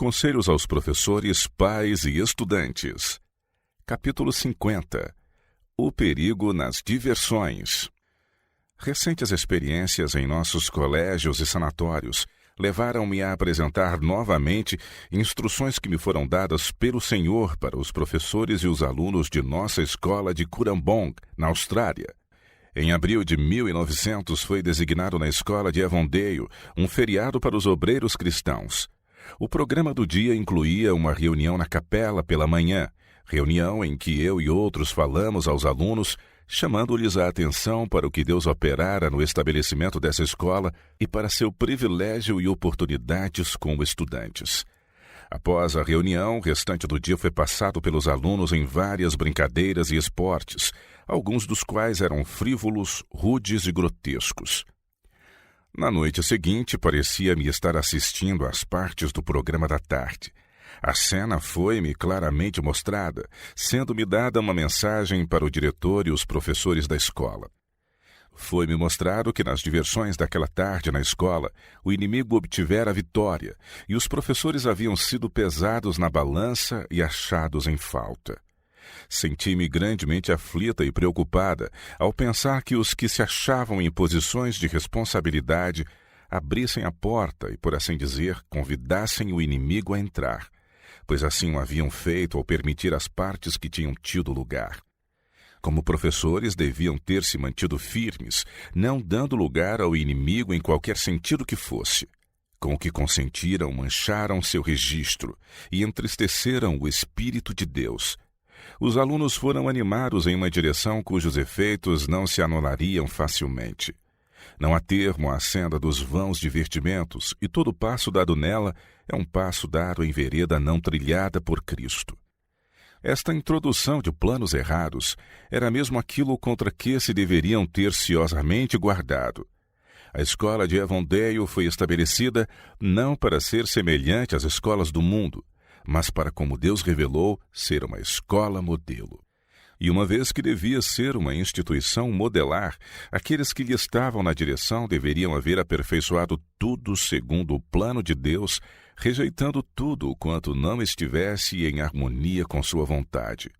Conselhos aos professores, pais e estudantes. Capítulo 50. O perigo nas diversões. Recentes experiências em nossos colégios e sanatórios levaram-me a apresentar novamente instruções que me foram dadas pelo Senhor para os professores e os alunos de nossa escola de Currambong, na Austrália. Em abril de 1900 foi designado na escola de Avondale um feriado para os obreiros cristãos. O programa do dia incluía uma reunião na capela pela manhã, reunião em que eu e outros falamos aos alunos, chamando-lhes a atenção para o que Deus operara no estabelecimento dessa escola e para seu privilégio e oportunidades como estudantes. Após a reunião, o restante do dia foi passado pelos alunos em várias brincadeiras e esportes, alguns dos quais eram frívolos, rudes e grotescos. Na noite seguinte, parecia-me estar assistindo às partes do programa da tarde. A cena foi-me claramente mostrada, sendo-me dada uma mensagem para o diretor e os professores da escola. Foi-me mostrado que nas diversões daquela tarde na escola, o inimigo obtivera a vitória e os professores haviam sido pesados na balança e achados em falta. Senti-me grandemente aflita e preocupada ao pensar que os que se achavam em posições de responsabilidade abrissem a porta e, por assim dizer, convidassem o inimigo a entrar, pois assim o haviam feito ao permitir as partes que tinham tido lugar. Como professores, deviam ter se mantido firmes, não dando lugar ao inimigo em qualquer sentido que fosse. Com o que consentiram, mancharam seu registro e entristeceram o Espírito de Deus. Os alunos foram animados em uma direção cujos efeitos não se anulariam facilmente. Não há termo à senda dos vãos divertimentos, e todo passo dado nela é um passo dado em vereda não trilhada por Cristo. Esta introdução de planos errados era mesmo aquilo contra que se deveriam ter ciosamente guardado. A escola de Avondale foi estabelecida não para ser semelhante às escolas do mundo, mas para, como Deus revelou, ser uma escola modelo. E uma vez que devia ser uma instituição modelar, aqueles que lhe estavam na direção deveriam haver aperfeiçoado tudo segundo o plano de Deus, rejeitando tudo quanto não estivesse em harmonia com sua vontade.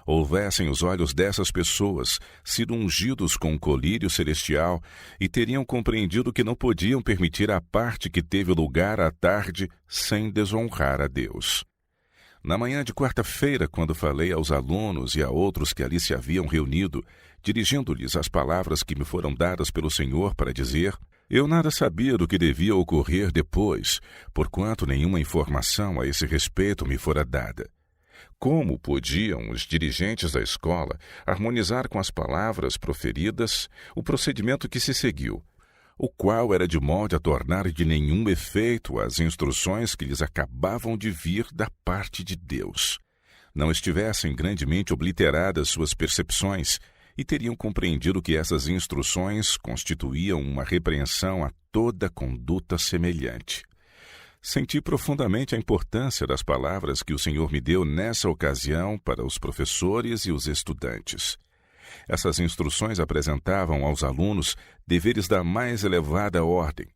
Houvessem os olhos dessas pessoas sido ungidos com um colírio celestial e teriam compreendido que não podiam permitir a parte que teve lugar à tarde sem desonrar a Deus. Na manhã de quarta-feira, quando falei aos alunos e a outros que ali se haviam reunido, dirigindo-lhes as palavras que me foram dadas pelo Senhor para dizer, eu nada sabia do que devia ocorrer depois, porquanto nenhuma informação a esse respeito me fora dada. Como podiam os dirigentes da escola harmonizar com as palavras proferidas o procedimento que se seguiu, o qual era de modo a tornar de nenhum efeito as instruções que lhes acabavam de vir da parte de Deus? Não estivessem grandemente obliteradas suas percepções e teriam compreendido que essas instruções constituíam uma repreensão a toda conduta semelhante. Senti profundamente a importância das palavras que o Senhor me deu nessa ocasião para os professores e os estudantes. Essas instruções apresentavam aos alunos deveres da mais elevada ordem,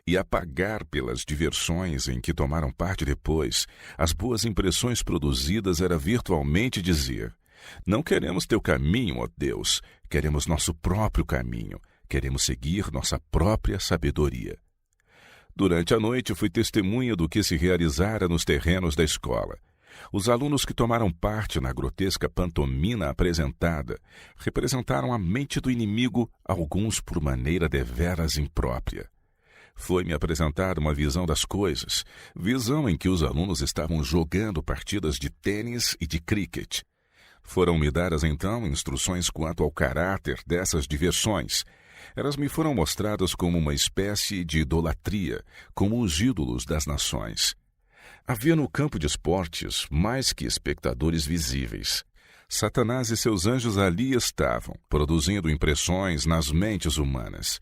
e apagar pelas diversões em que tomaram parte depois, as boas impressões produzidas era virtualmente dizer: não queremos teu caminho, ó Deus, queremos nosso próprio caminho, queremos seguir nossa própria sabedoria. Durante a noite fui testemunha do que se realizara nos terrenos da escola. Os alunos que tomaram parte na grotesca pantomima apresentada representaram a mente do inimigo, alguns por maneira deveras imprópria. Foi-me apresentada uma visão das coisas, visão em que os alunos estavam jogando partidas de tênis e de cricket. Foram-me dadas então instruções quanto ao caráter dessas diversões. Elas me foram mostradas como uma espécie de idolatria, como os ídolos das nações. Havia no campo de esportes mais que espectadores visíveis. Satanás e seus anjos ali estavam, produzindo impressões nas mentes humanas.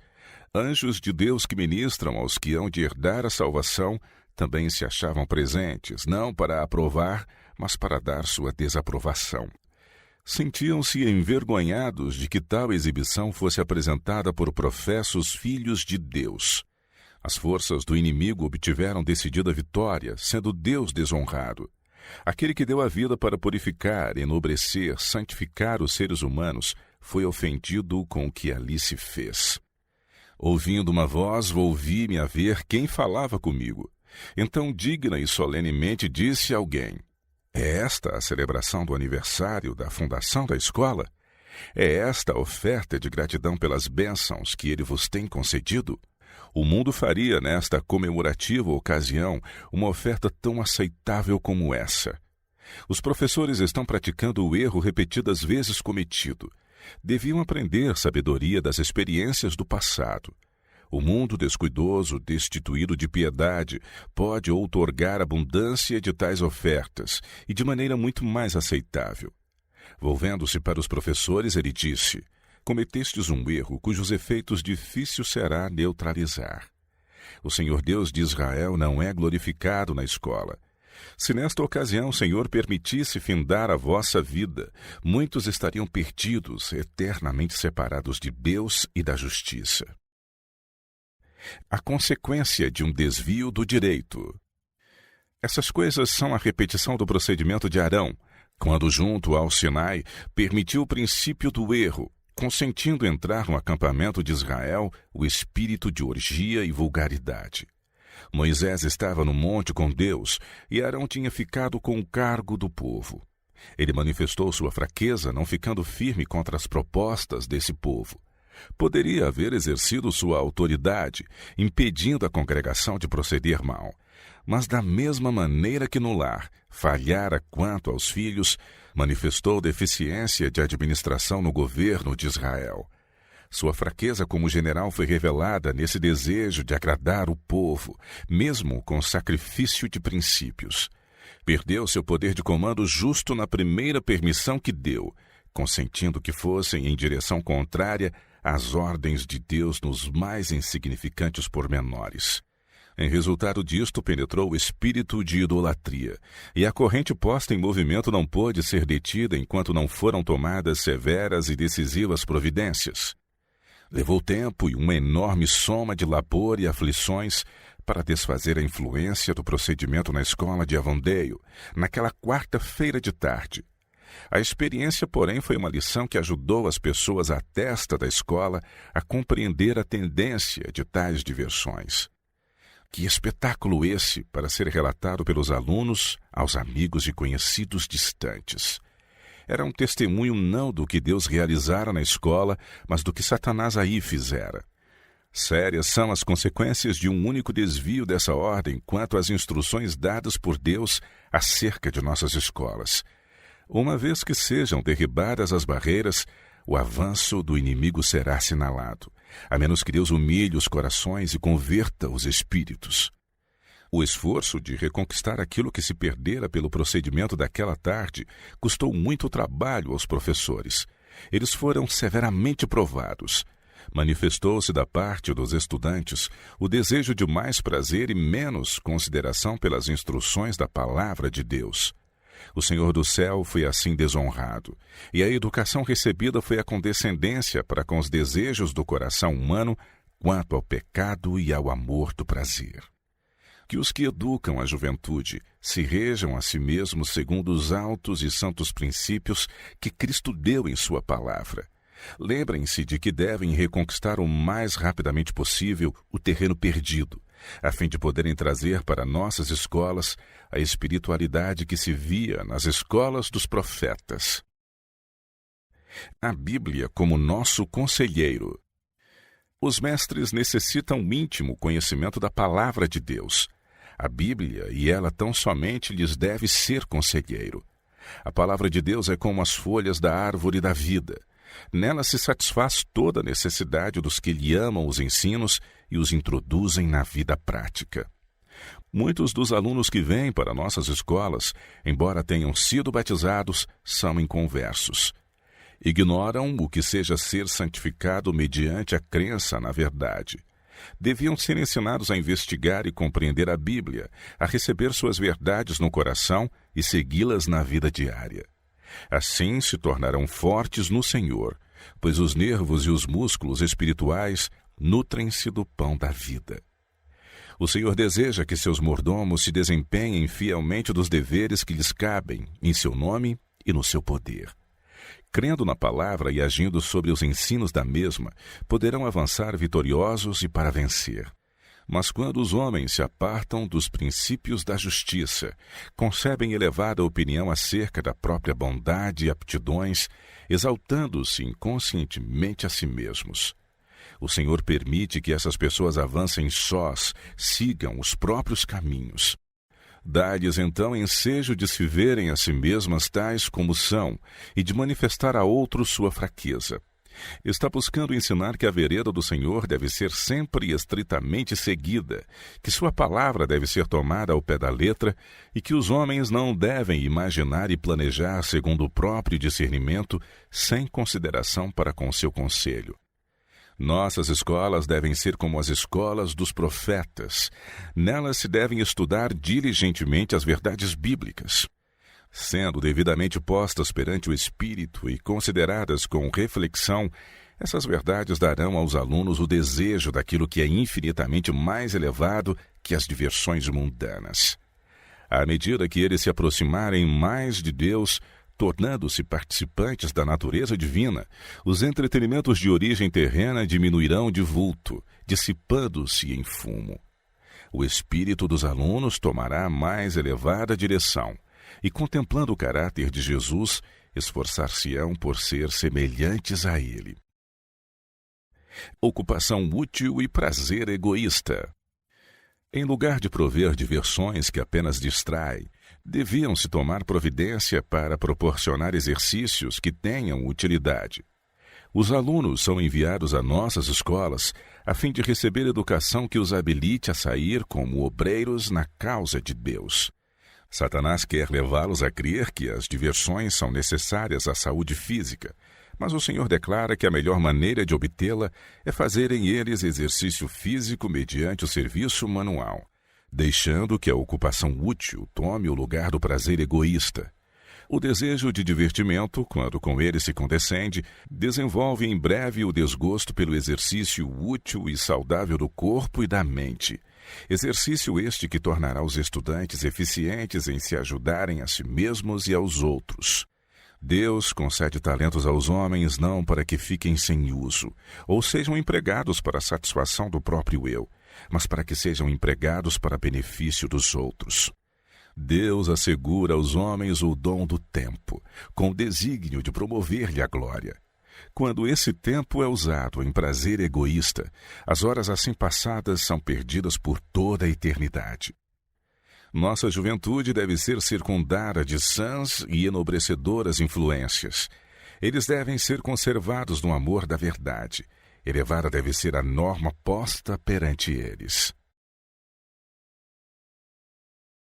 Anjos de Deus que ministram aos que hão de herdar a salvação também se achavam presentes, não para aprovar, mas para dar sua desaprovação. Sentiam-se envergonhados de que tal exibição fosse apresentada por professos filhos de Deus. As forças do inimigo obtiveram decidida vitória, sendo Deus desonrado. Aquele que deu a vida para purificar, enobrecer, santificar os seres humanos, foi ofendido com o que ali se fez. Ouvindo uma voz, volvi-me a ver quem falava comigo. Então, digna e solenemente, disse alguém: é esta a celebração do aniversário da fundação da escola? É esta a oferta de gratidão pelas bênçãos que ele vos tem concedido? O mundo faria, nesta comemorativa ocasião, uma oferta tão aceitável como essa. Os professores estão praticando o erro repetidas vezes cometido. Deviam aprender sabedoria das experiências do passado. O mundo descuidoso, destituído de piedade, pode outorgar abundância de tais ofertas, e de maneira muito mais aceitável. Volvendo-se para os professores, ele disse: cometestes um erro cujos efeitos difícil será neutralizar. O Senhor Deus de Israel não é glorificado na escola. Se nesta ocasião o Senhor permitisse findar a vossa vida, muitos estariam perdidos, eternamente separados de Deus e da justiça. A consequência de um desvio do direito. Essas coisas são a repetição do procedimento de Arão, quando, junto ao Sinai, permitiu o princípio do erro, consentindo entrar no acampamento de Israel o espírito de orgia e vulgaridade. Moisés estava no monte com Deus e Arão tinha ficado com o cargo do povo. Ele manifestou sua fraqueza, não ficando firme contra as propostas desse povo. Poderia haver exercido sua autoridade, impedindo a congregação de proceder mal. Mas da mesma maneira que no lar falhara quanto aos filhos, manifestou deficiência de administração no governo de Israel. Sua fraqueza como general foi revelada nesse desejo de agradar o povo, mesmo com sacrifício de princípios. Perdeu seu poder de comando justo na primeira permissão que deu, consentindo que fossem em direção contrária às ordens de Deus nos mais insignificantes pormenores. Em resultado disto, penetrou o espírito de idolatria, e a corrente posta em movimento não pôde ser detida enquanto não foram tomadas severas e decisivas providências. Levou tempo e uma enorme soma de labor e aflições para desfazer a influência do procedimento na escola de Avondale, naquela quarta-feira de tarde. A experiência, porém, foi uma lição que ajudou as pessoas à testa da escola a compreender a tendência de tais diversões. Que espetáculo esse para ser relatado pelos alunos aos amigos e conhecidos distantes. Era um testemunho não do que Deus realizara na escola, mas do que Satanás aí fizera. Sérias são as consequências de um único desvio dessa ordem quanto às instruções dadas por Deus acerca de nossas escolas. Uma vez que sejam derribadas as barreiras, o avanço do inimigo será assinalado, a menos que Deus humilhe os corações e converta os espíritos. O esforço de reconquistar aquilo que se perdera pelo procedimento daquela tarde custou muito trabalho aos professores. Eles foram severamente provados. Manifestou-se da parte dos estudantes o desejo de mais prazer e menos consideração pelas instruções da palavra de Deus. O Senhor do céu foi assim desonrado, e a educação recebida foi a condescendência para com os desejos do coração humano quanto ao pecado e ao amor do prazer. Que os que educam a juventude se rejam a si mesmos segundo os altos e santos princípios que Cristo deu em sua palavra. Lembrem-se de que devem reconquistar o mais rapidamente possível o terreno perdido, a fim de poderem trazer para nossas escolas a espiritualidade que se via nas escolas dos profetas. A Bíblia como nosso conselheiro. Os mestres necessitam íntimo conhecimento da palavra de Deus. A Bíblia, e ela tão somente, lhes deve ser conselheiro. A palavra de Deus é como as folhas da árvore da vida. Nela se satisfaz toda a necessidade dos que lhe amam os ensinos e os introduzem na vida prática. Muitos dos alunos que vêm para nossas escolas, embora tenham sido batizados, são inconversos. Ignoram o que seja ser santificado mediante a crença na verdade. Deviam ser ensinados a investigar e compreender a Bíblia, a receber suas verdades no coração e segui-las na vida diária. Assim se tornarão fortes no Senhor, pois os nervos e os músculos espirituais nutrem-se do pão da vida. O Senhor deseja que seus mordomos se desempenhem fielmente dos deveres que lhes cabem, em seu nome e no seu poder. Crendo na palavra e agindo sobre os ensinos da mesma, poderão avançar vitoriosos e para vencer. Mas quando os homens se apartam dos princípios da justiça, concebem elevada opinião acerca da própria bondade e aptidões, exaltando-se inconscientemente a si mesmos. O Senhor permite que essas pessoas avancem sós, sigam os próprios caminhos. Dá-lhes então ensejo de se verem a si mesmas tais como são e de manifestar a outros sua fraqueza. Está buscando ensinar que a vereda do Senhor deve ser sempre estritamente seguida, que sua palavra deve ser tomada ao pé da letra e que os homens não devem imaginar e planejar segundo o próprio discernimento, sem consideração para com seu conselho. Nossas escolas devem ser como as escolas dos profetas. Nelas se devem estudar diligentemente as verdades bíblicas. Sendo devidamente postas perante o Espírito e consideradas com reflexão, essas verdades darão aos alunos o desejo daquilo que é infinitamente mais elevado que as diversões mundanas. À medida que eles se aproximarem mais de Deus, tornando-se participantes da natureza divina, os entretenimentos de origem terrena diminuirão de vulto, dissipando-se em fumo. O espírito dos alunos tomará mais elevada direção, e contemplando o caráter de Jesus, esforçar-se-ão por ser semelhantes a ele. Ocupação útil e prazer egoísta. Em lugar de prover diversões que apenas distraem, deviam-se tomar providência para proporcionar exercícios que tenham utilidade. Os alunos são enviados a nossas escolas a fim de receber educação que os habilite a sair como obreiros na causa de Deus. Satanás quer levá-los a crer que as diversões são necessárias à saúde física, mas o Senhor declara que a melhor maneira de obtê-la é fazerem eles exercício físico mediante o serviço manual, deixando que a ocupação útil tome o lugar do prazer egoísta. O desejo de divertimento, quando com ele se condescende, desenvolve em breve o desgosto pelo exercício útil e saudável do corpo e da mente. Exercício este que tornará os estudantes eficientes em se ajudarem a si mesmos e aos outros. Deus concede talentos aos homens não para que fiquem sem uso, ou sejam empregados para a satisfação do próprio eu, mas para que sejam empregados para benefício dos outros. Deus assegura aos homens o dom do tempo, com o desígnio de promover-lhe a glória. Quando esse tempo é usado em prazer egoísta, as horas assim passadas são perdidas por toda a eternidade. Nossa juventude deve ser circundada de sãs e enobrecedoras influências. Eles devem ser conservados no amor da verdade. Elevada deve ser a norma posta perante eles.